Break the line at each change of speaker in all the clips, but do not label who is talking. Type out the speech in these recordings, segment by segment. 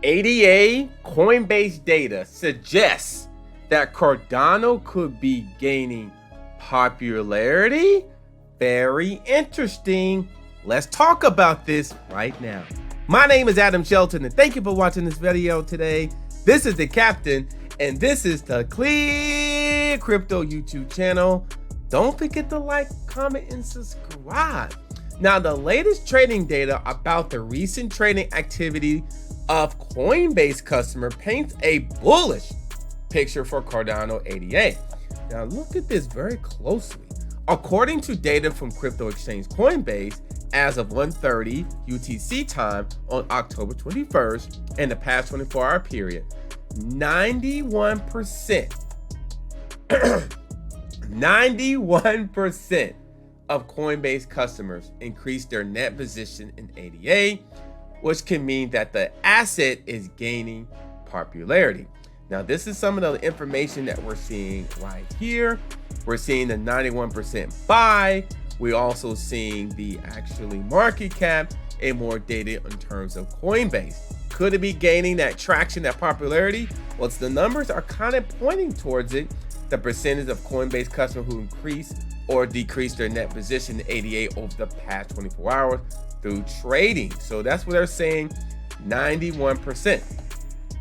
ADA Coinbase data suggests that Cardano could be gaining popularity. Very interesting. Let's talk about this right now. My name is Adam Shelton, and thank you for watching this video today. This is the Captain, and this is the ClearCryptos YouTube channel. Don't forget to like, comment, and subscribe. Now, the latest trading data about the recent trading activity of Coinbase customer paints a bullish picture for Cardano ADA. Now, look at this very closely. According to data from crypto exchange Coinbase, as of 1:30 UTC time on October 21st, in the past 24-hour period, 91% of Coinbase customers increased their net position in ADA, which can mean that the asset is gaining popularity. Now, this is some of the information that we're seeing right here. We're seeing the 91% buy. We're also seeing the actually market cap and more data in terms of Coinbase. Could it be gaining that traction, that popularity? Well, the numbers are kind of pointing towards it. The percentage of Coinbase customers who increased or decreased their net position in ADA over the past 24 hours through trading. So that's what they're saying, 91%.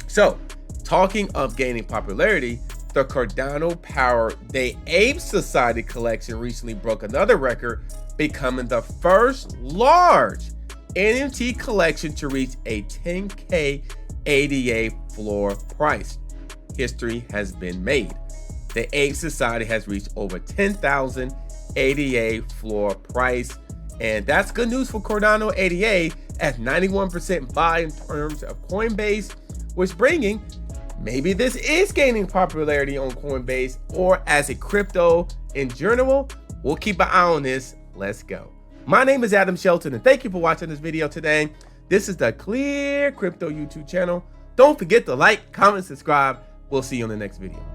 So talking of gaining popularity, the Cardano powered The Ape Society collection recently broke another record, becoming the first large NFT collection to reach a 10K ADA floor price. History has been made. The Ape Society has reached over 10,000 ADA floor price, and that's good news for Cardano ADA at 91% buy in terms of Coinbase, which bringing maybe this is gaining popularity on Coinbase or as a crypto in general. We'll keep an eye on this. Let's go. My name is Adam Shelton, and thank you for watching this video today. This is the ClearCryptos YouTube channel. Don't forget to like, comment, subscribe. We'll see you on the next video.